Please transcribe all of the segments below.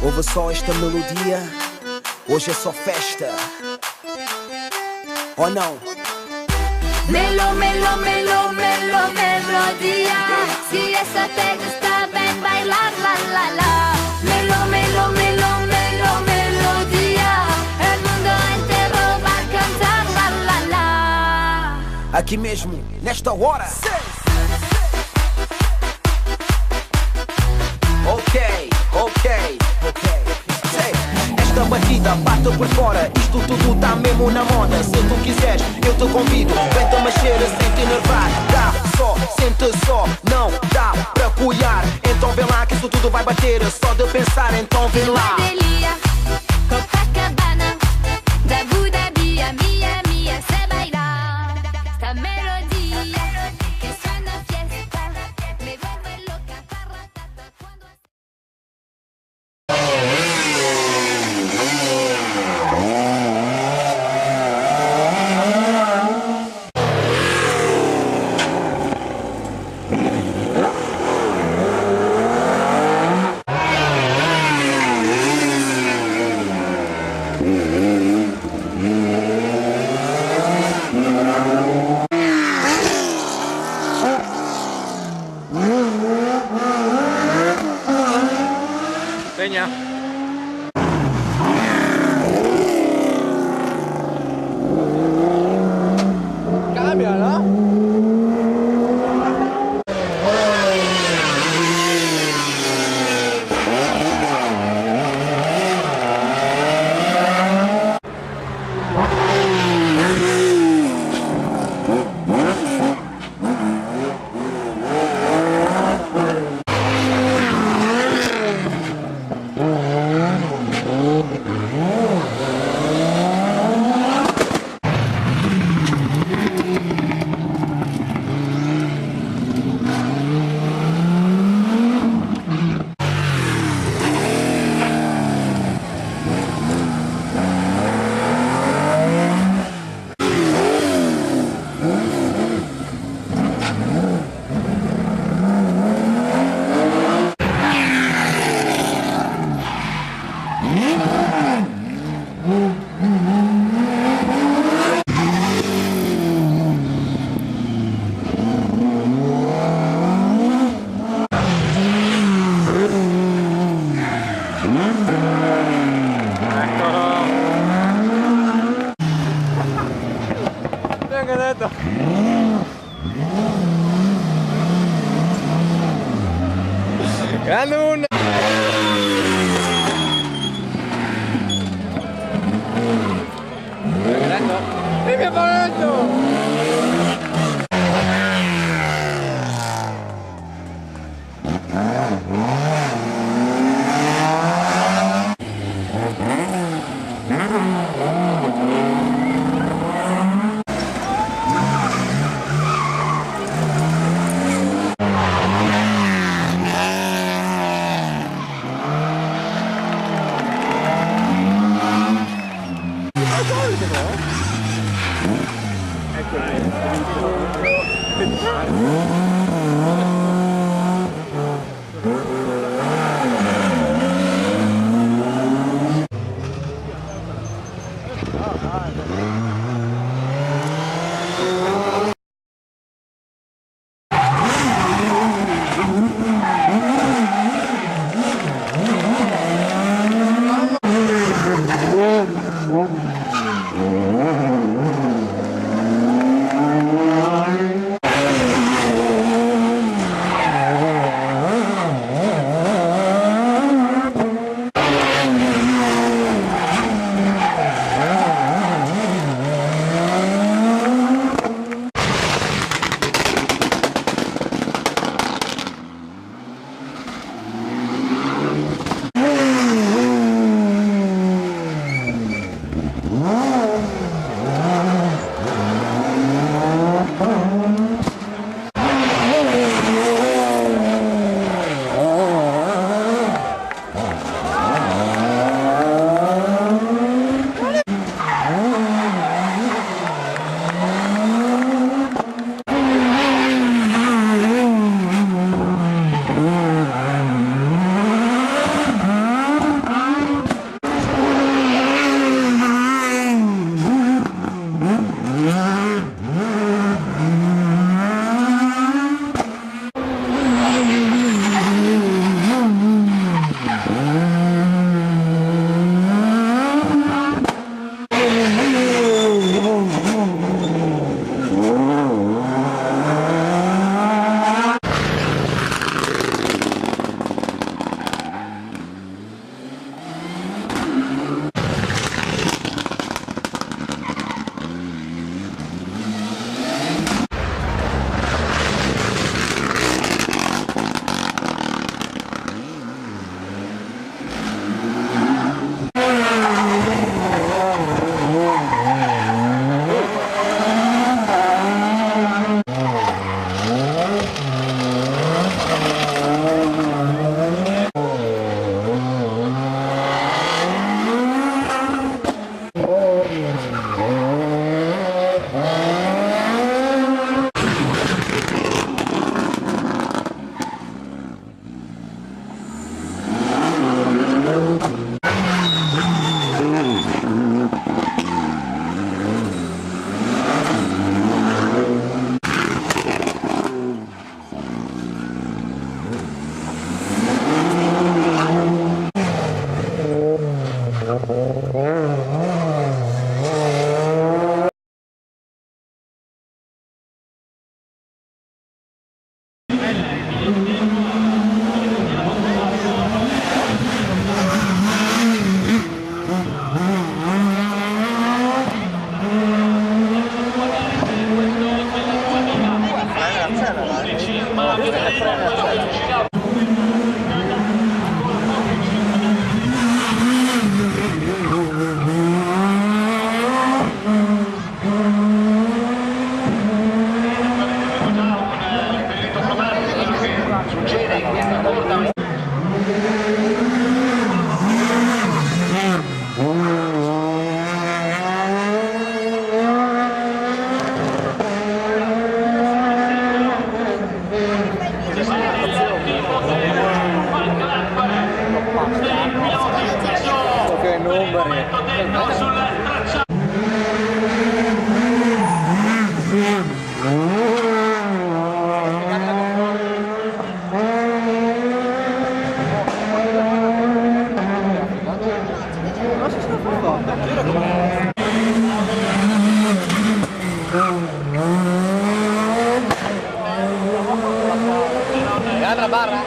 Ouve só esta melodia, hoje é só festa. Ou não? Melo, melo, melo, melo, melodia. Si eso te gusta, ven bailar, la, la, la. Melo, melo, melo, melo, melodía. El mundo entero va a cantar, la, la, la. Aqui mesmo, nesta hora. Ok, ok, ok. Esta batida bate por fora, isto tudo tá mesmo na moda. Se tu quiseres, eu te convido, vem-te mexer sem te enervar. Dá só, sente só, não dá pra apoiar. Então vem lá que isso tudo vai bater, só de pensar, então vem lá. Madelia, Copacabana, de Abu Dhabi a Miami, se bailar esta melodía que suena fiesta, me vuelve loca, parratata, cuando... Peña. Cambia, ¿no? Venga, esto. Gano una. ¡Limpia por esto! Altra barra?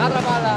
Altra palla!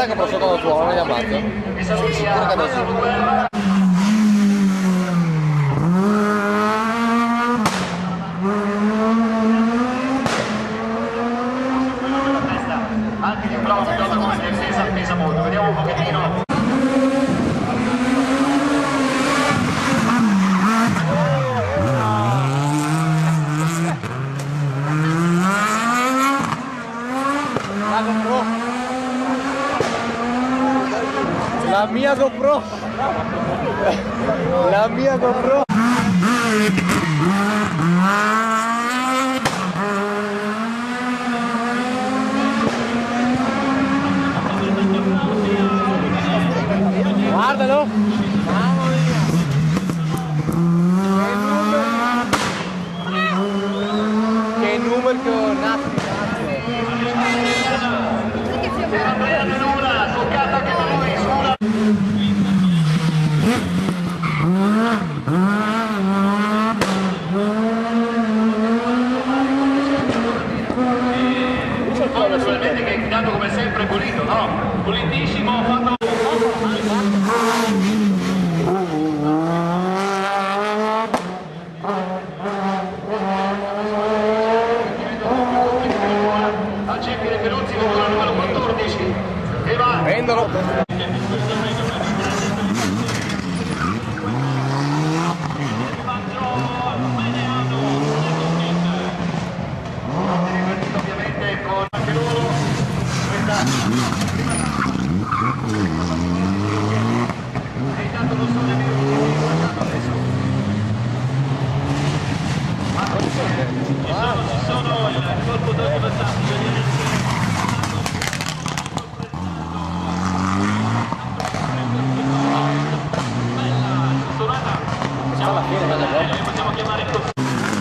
Che posso con il tuo, non è ammazzo. Sicuro che adesso. Anche di bravo pilota come pesa molto, vediamo un pochettino. La mia GoPro! La mia GoPro! Guardalo! Mamma mia! Che numero che ho nato! Toccata anche da lui, sulla! Naturalmente che è intanto come sempre pulito, no? Pulitissimo, fatto... Accetti le Peruzzi con la numero 14 e va! Prendono! Alla fine, possiamo chiamare così.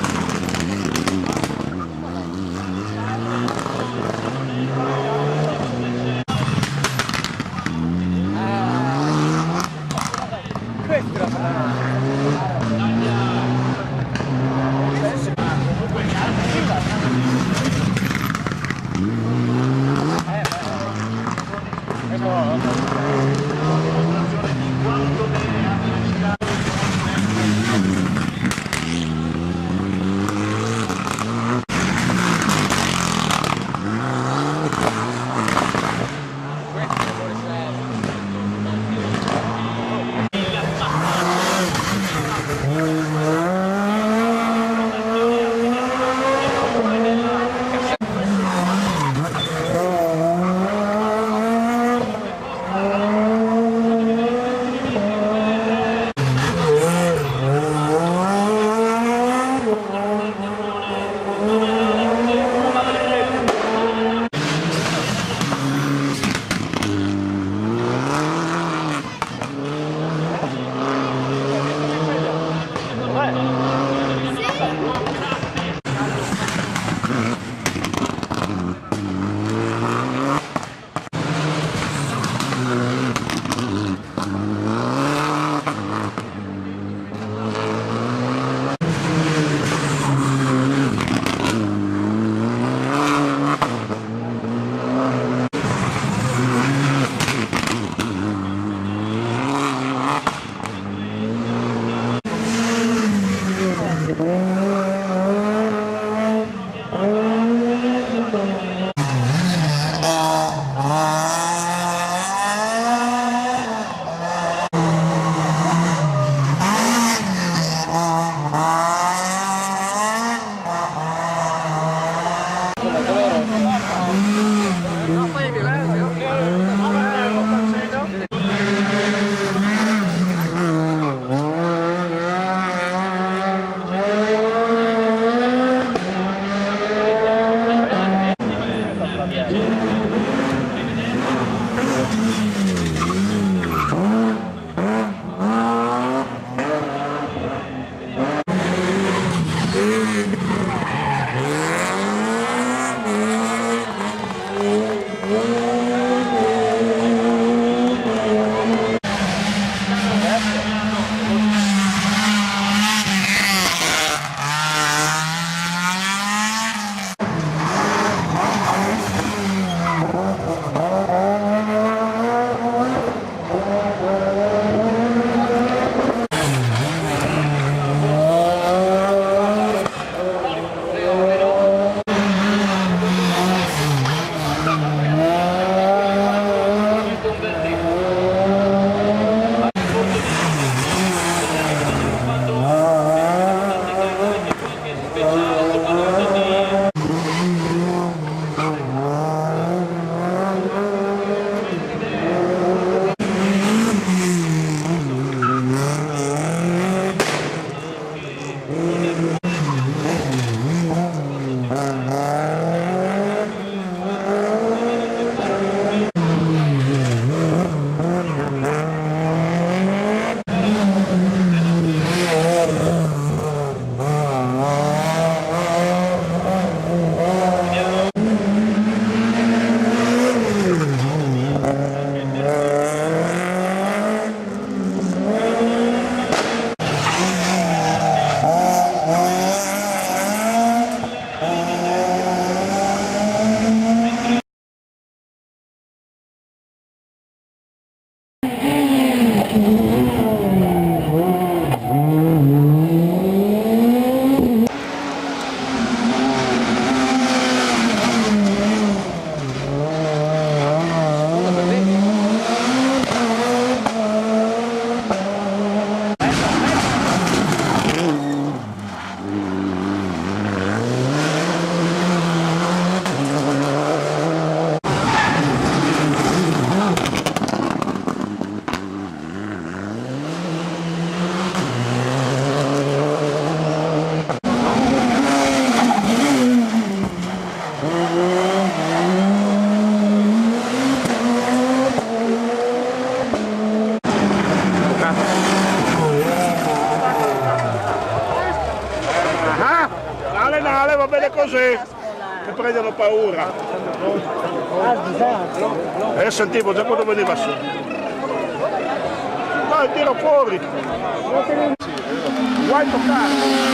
Nale, va bene così. Che prendono paura. Sentivo già quando veniva su. Dai, tira fuori. Vuoi toccare?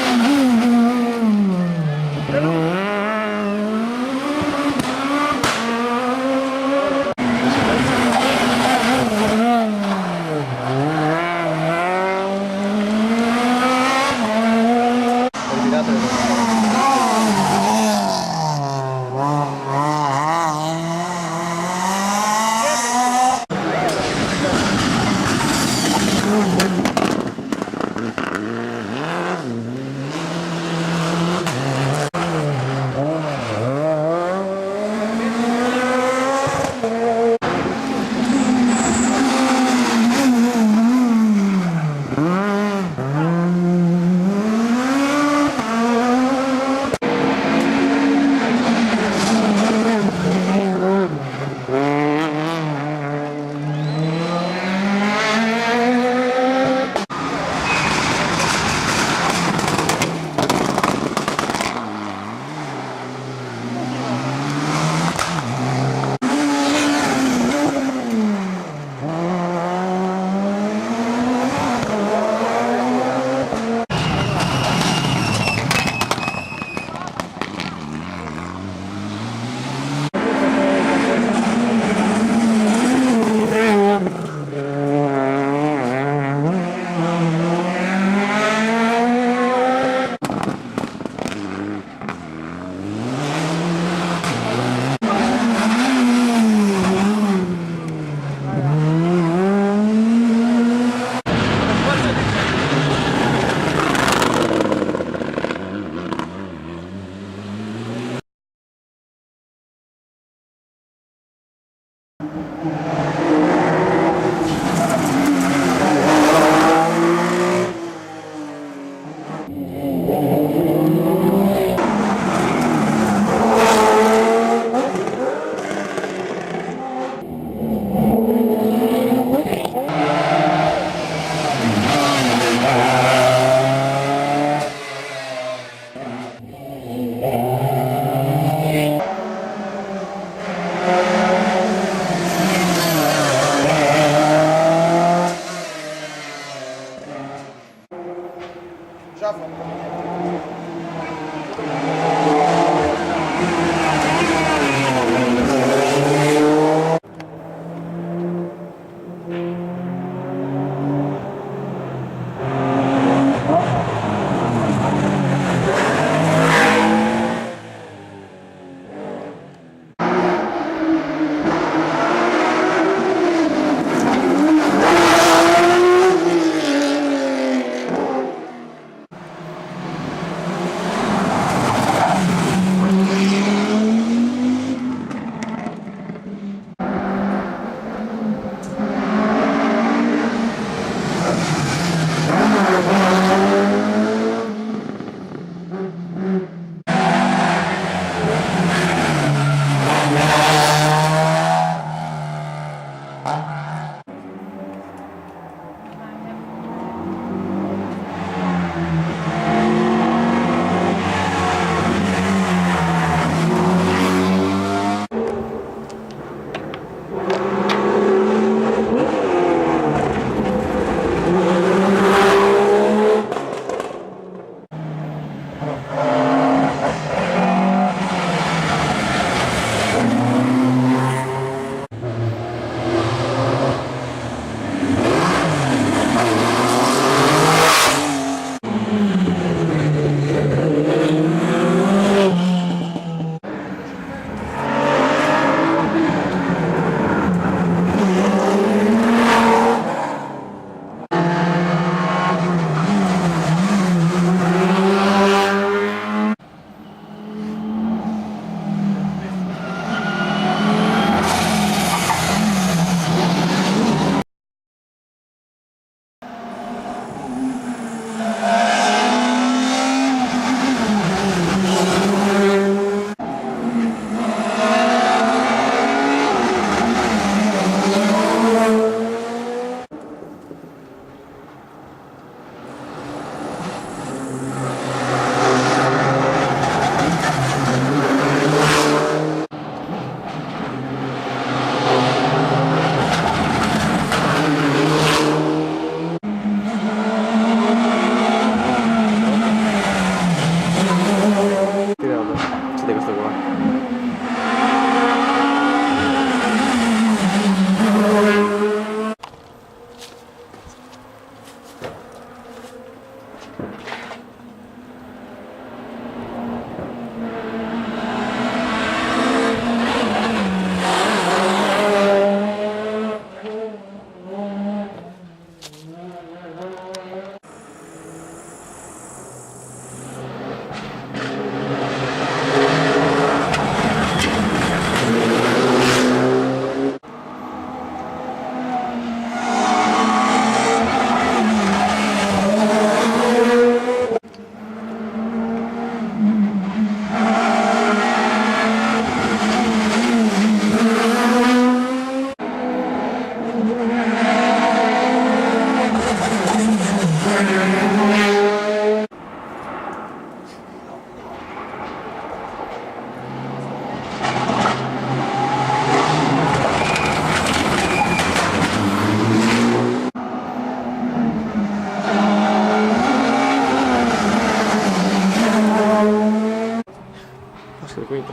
circuito.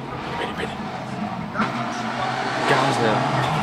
Vedi. Gasner.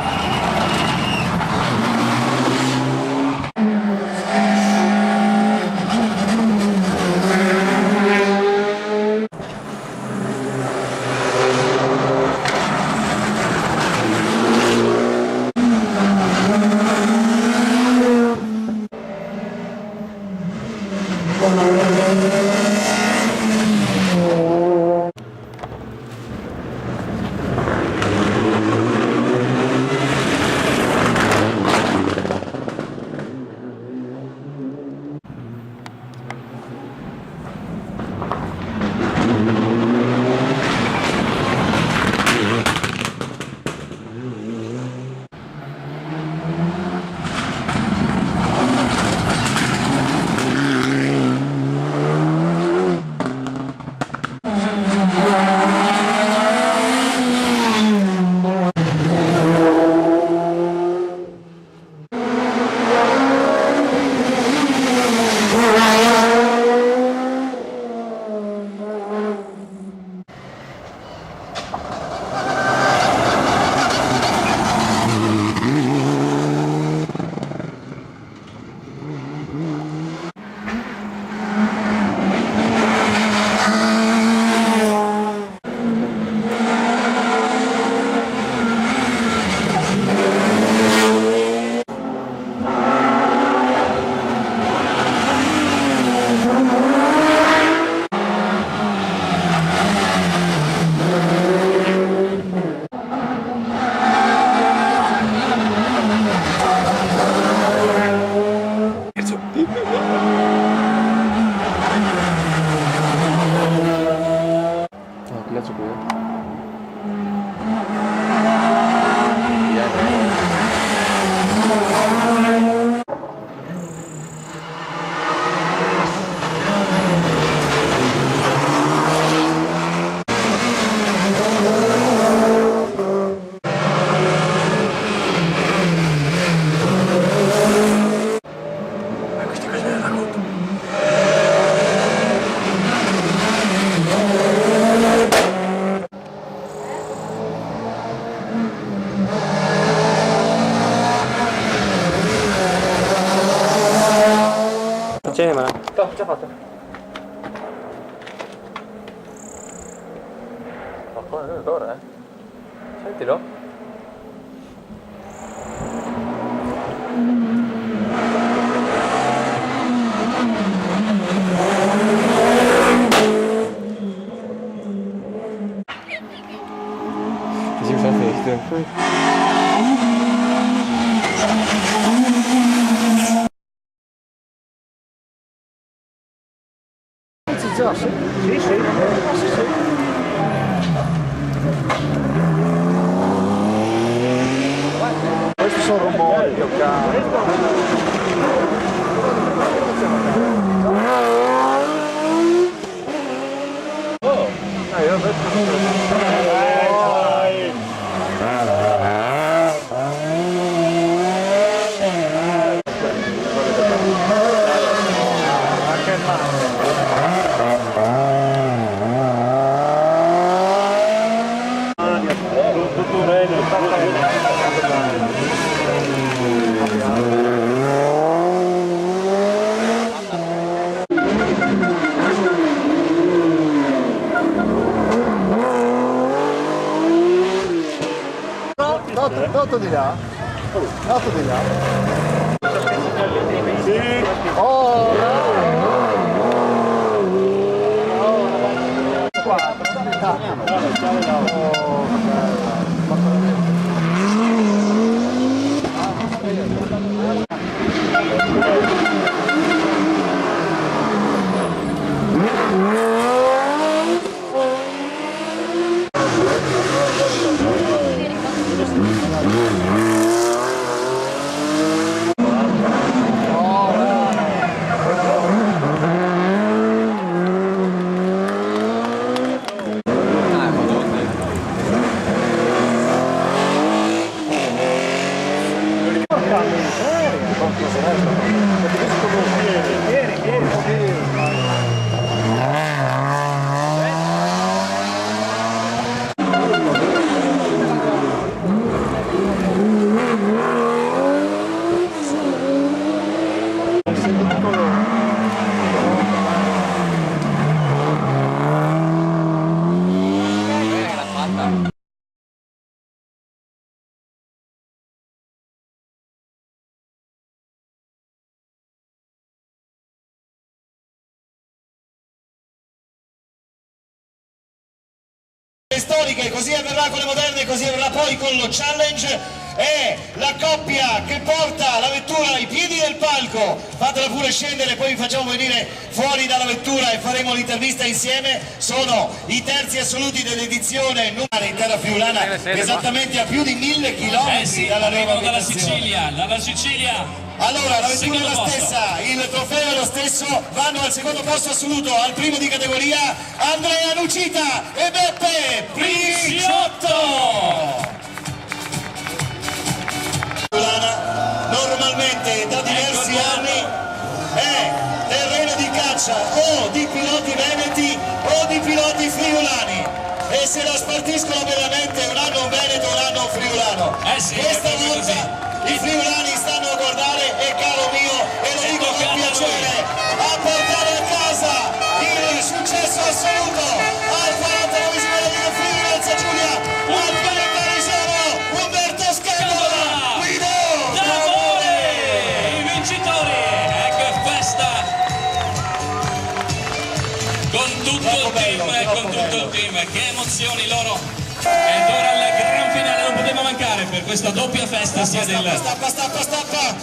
Accendimela. Sto, già fatto. Ma non è l'ora, Sentilo. Così mi fa festa. Questi sono rumori, Dato di là, dato di là. Sì. Oh, storiche, così avverrà con le moderne, così avverrà poi con lo challenge. È la coppia che porta la vettura ai piedi del palco, fatela pure scendere, poi vi facciamo venire fuori dalla vettura e faremo l'intervista insieme. Sono i terzi assoluti dell'edizione numero in terra friulana, esattamente a più di 1000 km dalla loro abitazione. Dalla Sicilia. Allora, la vettura è la stessa, il trofeo è lo stesso, vanno al secondo posto assoluto, al primo di categoria Andrea Nucita e Beppe Priciotto. Normalmente da diversi anni è terreno di caccia o di piloti veneti o di piloti friulani, e se la spartiscono veramente un anno un veneto, un anno un friulano. Questa volta i friulani stanno a guardare e, caro mio, e lo dico con piacere, a portare a casa il successo assoluto al 49esimo di Friuli Giulia, al piano parigino Umberto Scadola, Guido D'Amore, i vincitori. Che festa con tutto il team, che emozioni loro. Ed ora il gran finale non poteva mancare per questa doppia festa sia del... Stappa!